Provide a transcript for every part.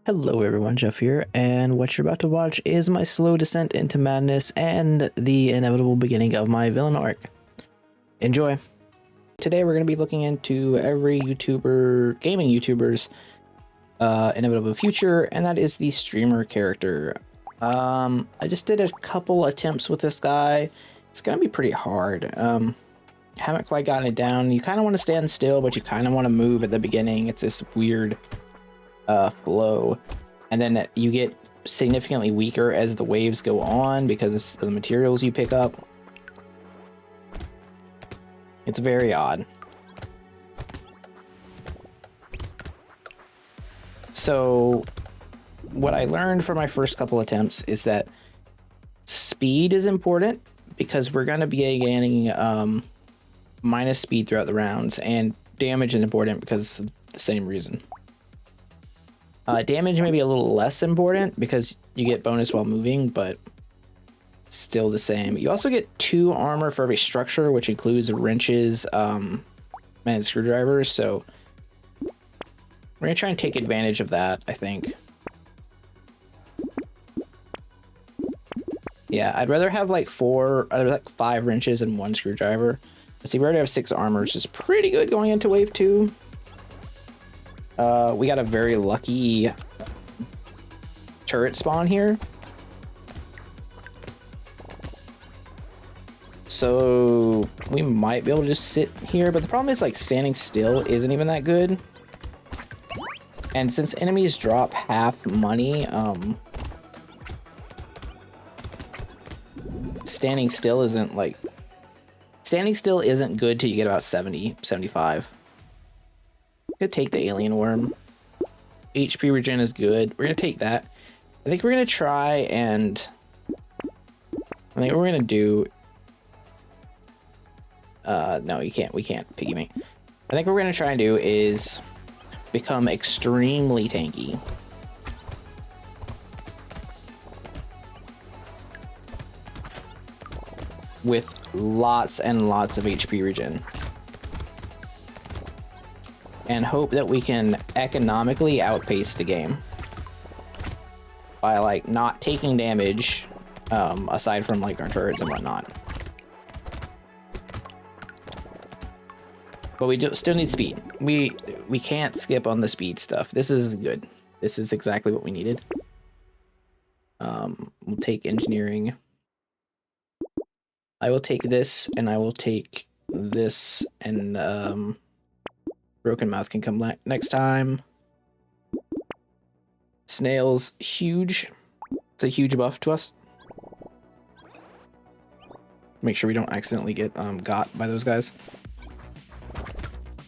Hello everyone, Jeff here, and what you're about to watch is my slow descent into madness and the inevitable beginning of my villain arc. Enjoy! Today we're going to be looking into every gaming YouTuber's inevitable future, and that is the streamer character. I just did a couple attempts with this guy. It's going to be pretty hard. Haven't quite gotten it down. You kind of want to stand still, but you kind of want to move at the beginning. It's this weird flow, and then you get significantly weaker as the waves go on because of the materials you pick up. It's very odd. So what I learned from my first couple attempts is that speed is important because we're going to be gaining minus speed throughout the rounds, and damage is important because of the same reason. Damage may be a little less important because you get bonus while moving, but still the same. You also get 2 armor for every structure, which includes wrenches and screwdrivers, so we're going to try and take advantage of that, I think. Yeah, I'd rather have like 5 wrenches and 1 screwdriver. Let's see, we already have 6 armor, which is pretty good going into wave 2. We got a very lucky turret spawn here. So we might be able to just sit here, but the problem is like standing still isn't even that good. And since enemies drop half money, standing still isn't good till you get about 70, 75. Gonna take the alien worm. HP regen is good. We're gonna take that. I think we're gonna try and I think what we're gonna do. No, you can't. We can't piggy me. I think what we're gonna try and do is become extremely tanky. With lots and lots of HP regen. And hope that we can economically outpace the game by like not taking damage, aside from like our turrets and whatnot. But we still need speed. We can't skip on the speed stuff. This is good. This is exactly what we needed. We'll take engineering. I will take this, and I will take this, and Broken Mouth can come next time. Snail's huge. It's a huge buff to us. Make sure we don't accidentally get got by those guys.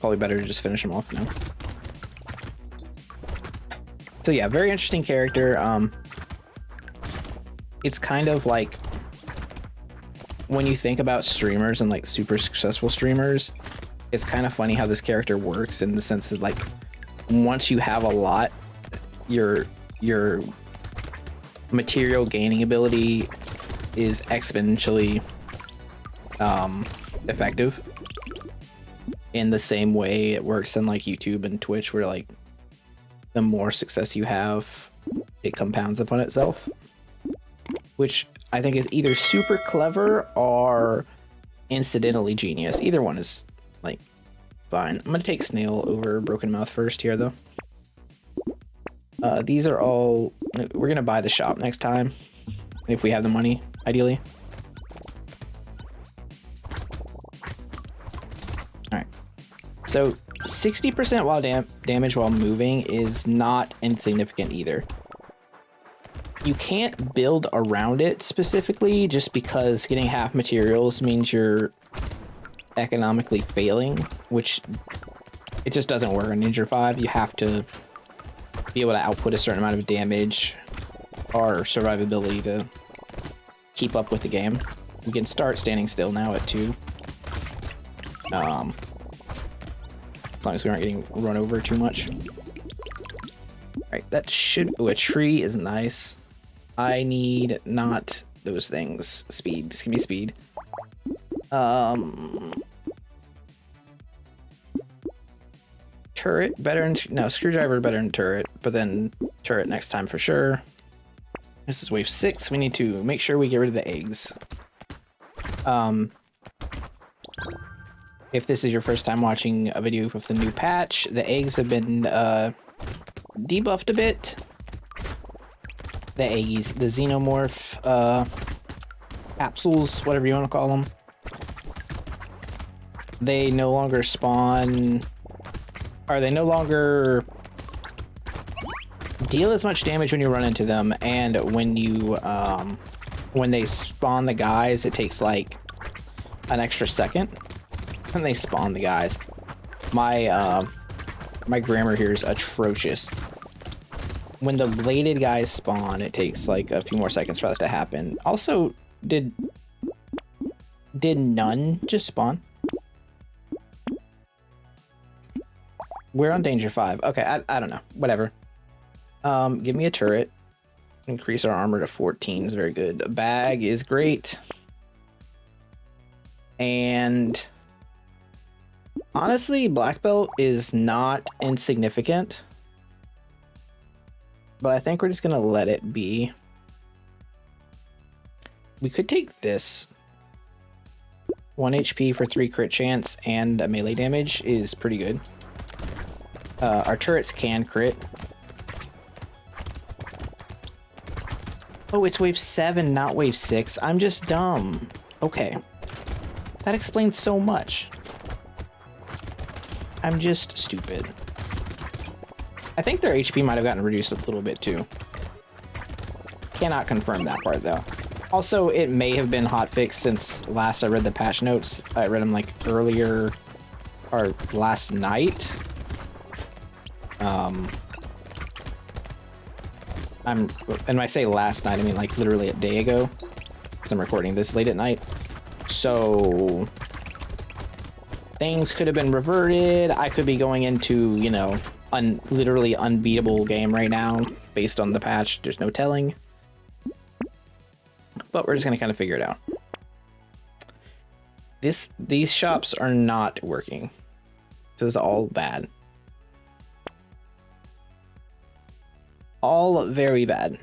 Probably better to just finish him off now. So yeah, very interesting character. It's kind of like when you think about streamers and like super successful streamers, it's kind of funny how this character works in the sense that like once you have a lot, your material gaining ability is exponentially effective. In the same way it works in like YouTube and Twitch, where like the more success you have, it compounds upon itself, which I think is either super clever or incidentally genius. Either one is like fine. I'm gonna take Snail over Broken Mouth first here though. These are all, we're gonna buy the shop next time if we have the money, ideally. All right, so 60% while damage while moving is not insignificant either. You can't build around it specifically just because getting half materials means you're economically failing, which it just doesn't work on Ninja 5. You have to be able to output a certain amount of damage or survivability to keep up with the game. We can start standing still now at 2. As long as we aren't getting run over too much. Alright, that should... Oh, a tree is nice. I need not those things. Speed. Just give me speed. Turret better than, no, screwdriver better than turret, but then turret next time for sure. This is wave 6. We need to make sure we get rid of the eggs. If this is your first time watching a video with the new patch, the eggs have been debuffed a bit. The eggies, the xenomorph capsules, whatever you want to call them. They no longer spawn, or they no longer deal as much damage when you run into them, and when you when they spawn the guys, it takes like an extra second. And they spawn the guys. My my grammar here is atrocious. When the bladed guys spawn, it takes like a few more seconds for that to happen. Also, did none just spawn? We're on danger 5. Okay, I don't know. Whatever. Give me a turret. Increase our armor to 14 is very good. A bag is great. And honestly, black belt is not insignificant. But I think we're just gonna let it be. We could take this. 1 HP for 3 crit chance and a melee damage is pretty good. Our turrets can crit. Oh, it's wave 7, not wave 6. I'm just dumb. Okay. That explains so much. I'm just stupid. I think their HP might have gotten reduced a little bit too. Cannot confirm that part though. Also, it may have been hotfixed since last I read the patch notes. I read them like earlier or last night. And when I say last night, I mean like literally a day ago. Because I'm recording this late at night. So things could have been reverted. I could be going into, you know, literally unbeatable game right now based on the patch. There's no telling. But we're just gonna kind of figure it out. These shops are not working. This is all bad. All very bad.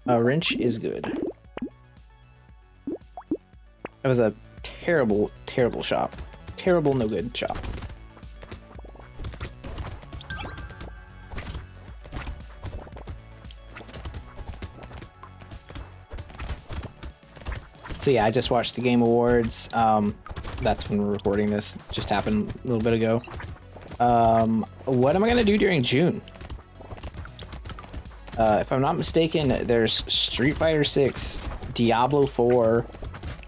A wrench is good. It was a terrible, terrible shop. Terrible, no good shop. So yeah, I just watched the Game Awards. That's when we're recording this. Just happened a little bit ago. What am I gonna do during June? If I'm not mistaken, there's Street Fighter 6, Diablo 4,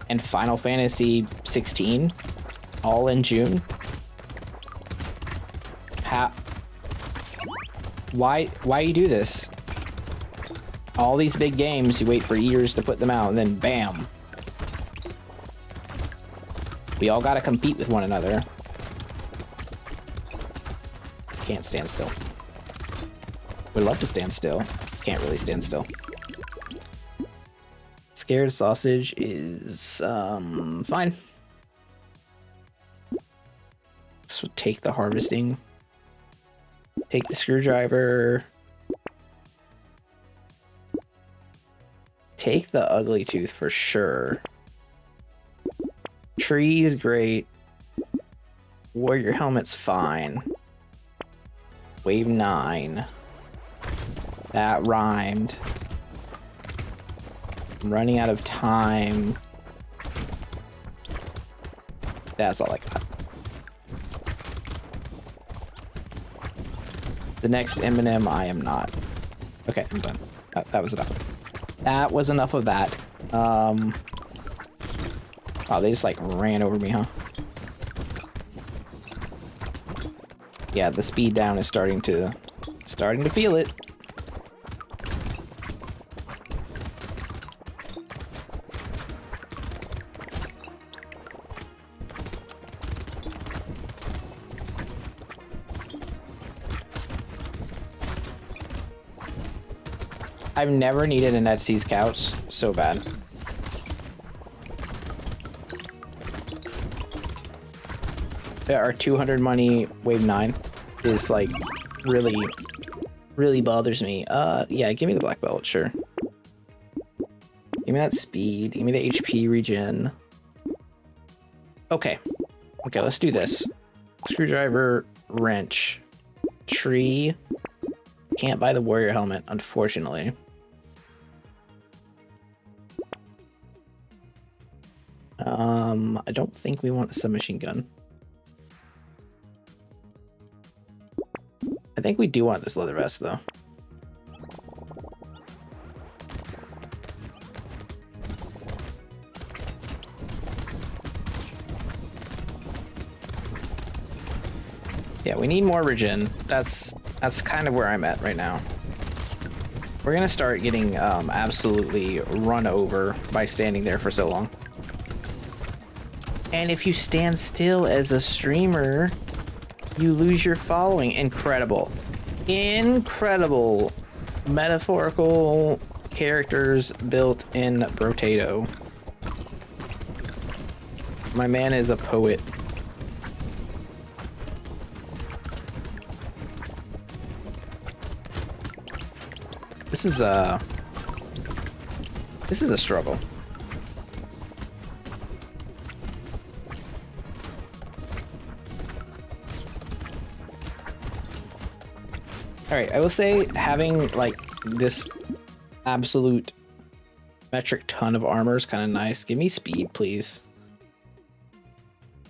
and Final Fantasy 16, all in June. Why you do this? All these big games, you wait for years to put them out, and then bam. We all gotta compete with one another. Can't stand still. Would love to stand still. Can't really stand still. Scared sausage is fine. So take the harvesting. Take the screwdriver. Take the ugly tooth for sure. Tree is great. Warrior helmet's fine. Wave 9. That rhymed. I'm running out of time. That's all I got. The next Eminem, I am not. Okay, I'm done. That was enough. That was enough of that. Wow, they just like ran over me, huh? Yeah, the speed down is starting to feel it. I've never needed a Netsea's couch so bad. our 200 money wave 9 is like really bothers me. Yeah, give me the black belt, sure. Give me that speed, give me the HP regen. Okay, let's do this. Screwdriver, wrench, tree. Can't buy the warrior helmet, unfortunately. I don't think we want a submachine gun. I think we do want this leather vest, though. Yeah, we need more regen. That's kind of where I'm at right now. We're gonna start getting absolutely run over by standing there for so long. And if you stand still as a streamer, you lose your following. Incredible. Incredible metaphorical characters built in Brotato. My man is a poet. This is a struggle. Alright, I will say having like this absolute metric ton of armor is kind of nice. Give me speed, please.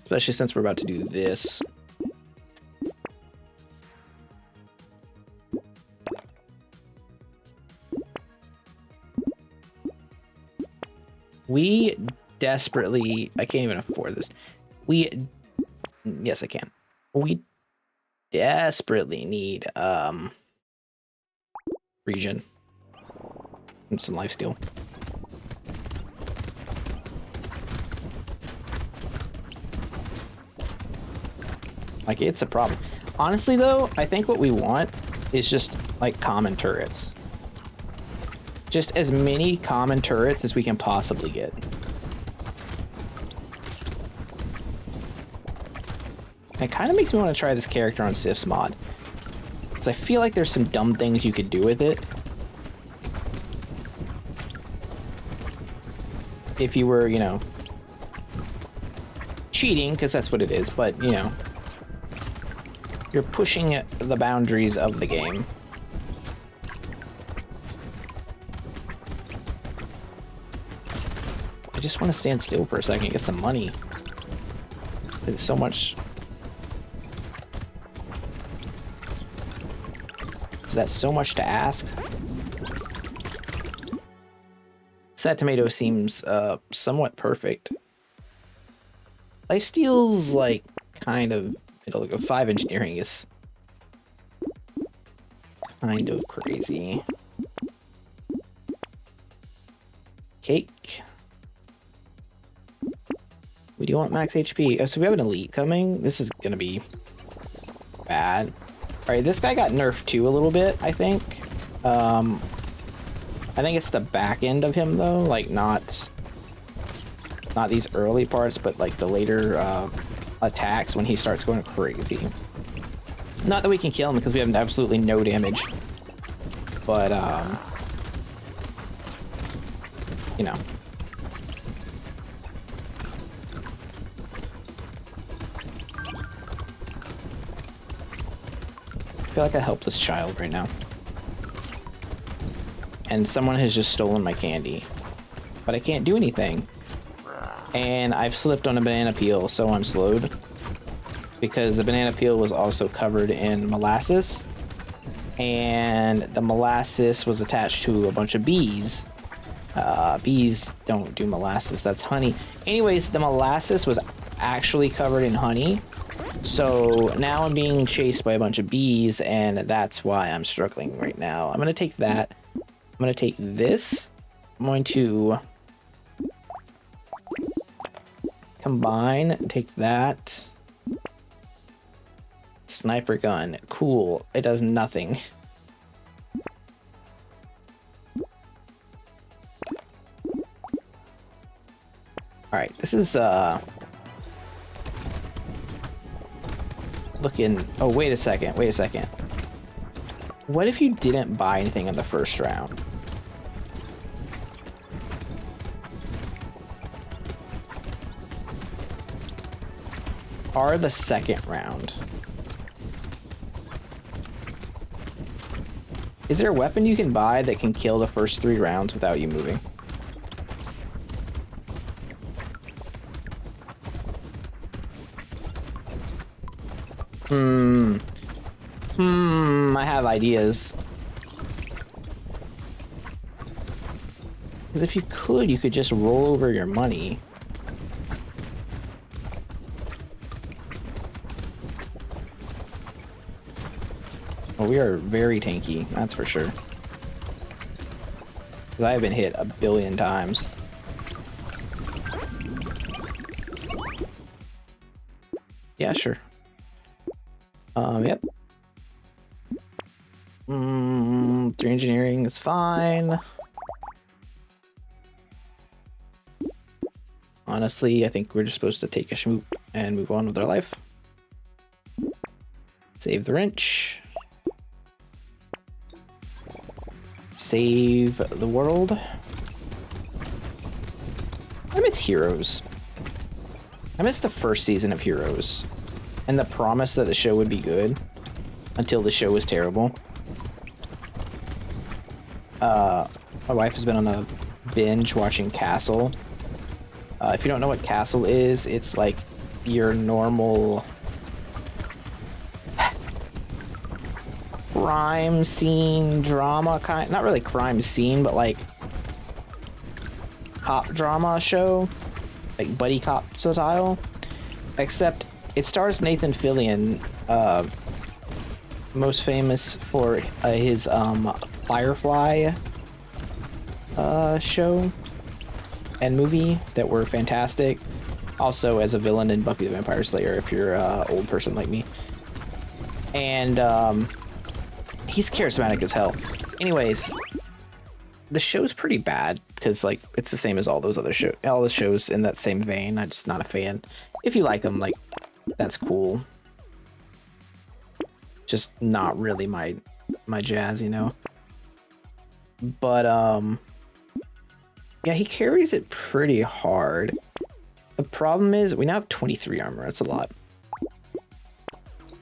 Especially since we're about to do this. We desperately... I can't even afford this. Yes, I can. We desperately need regen and some lifesteal. Like, it's a problem. Honestly, though, I think what we want is just like common turrets. Just as many common turrets as we can possibly get. It kind of makes me want to try this character on Sif's mod. Because I feel like there's some dumb things you could do with it. If you were, you know, cheating, because that's what it is, but, you know, you're pushing the boundaries of the game. I just want to stand still for a second and get some money. There's so much... Is that so much to ask? That tomato seems somewhat perfect. Lifesteal's like kind of... It'll go 5 engineering is kind of crazy. Cake. We do want max HP. Oh, so we have an elite coming. This is gonna be bad. All right, this guy got nerfed too a little bit, I think. I think it's the back end of him though, like not these early parts, but like the later attacks when he starts going crazy. Not that we can kill him because we have absolutely no damage, but you know. I feel like I helped this child right now. And someone has just stolen my candy. But I can't do anything. And I've slipped on a banana peel, so I'm slowed. Because the banana peel was also covered in molasses. And the molasses was attached to a bunch of bees. Bees don't do molasses, that's honey. Anyways, the molasses was actually covered in honey. So now I'm being chased by a bunch of bees, and that's why I'm struggling right now. I'm going to take that. I'm going to take this. I'm going to combine, take that. Sniper gun. Cool. It does nothing. Alright, this is looking... Oh, wait a second. Wait a second. What if you didn't buy anything in the first round? Or the second round? Is there a weapon you can buy that can kill the first 3 rounds without you moving? I have ideas. Because if you could just roll over your money. Well, we are very tanky, that's for sure. Because I have been hit a billion times. Yeah, sure. Yep. 3 engineering is fine. Honestly, I think we're just supposed to take a schmoop and move on with our life. Save the wrench. Save the world. I miss Heroes. I miss the first season of Heroes. And the promise that the show would be good. Until the show was terrible. My wife has been on a binge watching Castle. If you don't know what Castle is, it's like your normal crime scene drama kind. Not really crime scene, but like cop drama show, like buddy cop style. Except it stars Nathan Fillion, most famous for his Firefly show and movie that were fantastic. Also as a villain in Buffy the Vampire Slayer if you're an old person like me. And he's charismatic as hell. Anyways, the show's pretty bad because like it's the same as all those other shows. All the shows in that same vein. I'm just not a fan. If you like them, like that's cool. Just not really my jazz, you know. But yeah, he carries it pretty hard. The problem is we now have 23 armor. That's a lot.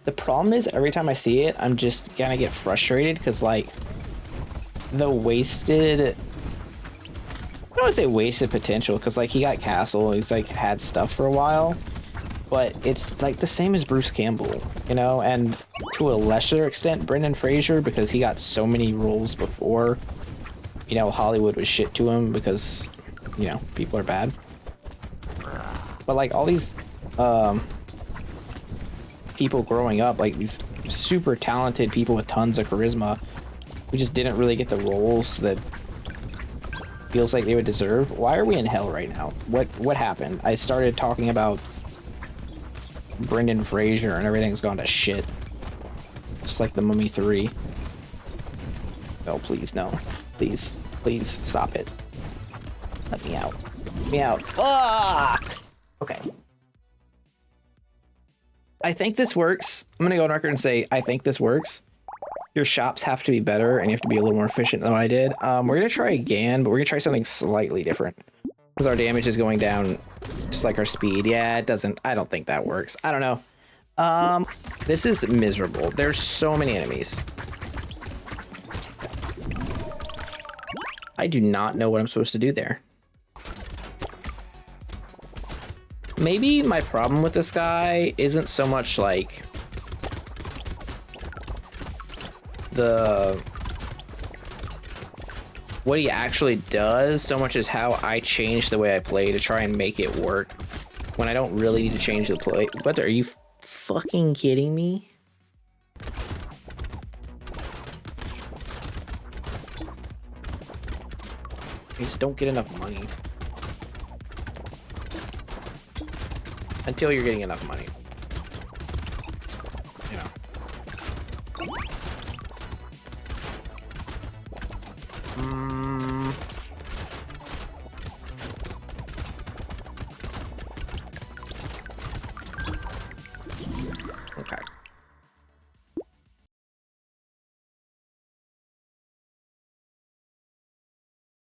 The problem is every time I see it, I'm just gonna get frustrated because like the wasted, I don't want to say wasted potential because like he got Castle, he's like had stuff for a while, but it's like the same as Bruce Campbell, you know, and to a lesser extent Brendan Fraser because he got so many roles before, you know, Hollywood was shit to him because, you know, people are bad. But like all these people growing up, like these super talented people with tons of charisma who just didn't really get the roles that feels like they would deserve. Why are we in hell right now? What happened? I started talking about Brendan Fraser and everything's gone to shit. Just like The Mummy 3. No, please, no. Please, please, stop it. Let me out. Let me out. Fuck! Okay. I think this works. I'm gonna go on record and say I think this works. Your shops have to be better and you have to be a little more efficient than what I did. We're gonna try again, but we're gonna try something slightly different. Because our damage is going down just like our speed. Yeah, it doesn't, I don't think that works. I don't know. This is miserable. There's so many enemies. I do not know what I'm supposed to do there. Maybe my problem with this guy isn't so much like what he actually does, so much as how I change the way I play to try and make it work when I don't really need to change the play. What, are you fucking kidding me? I just don't get enough money. Until you're getting enough money. You know.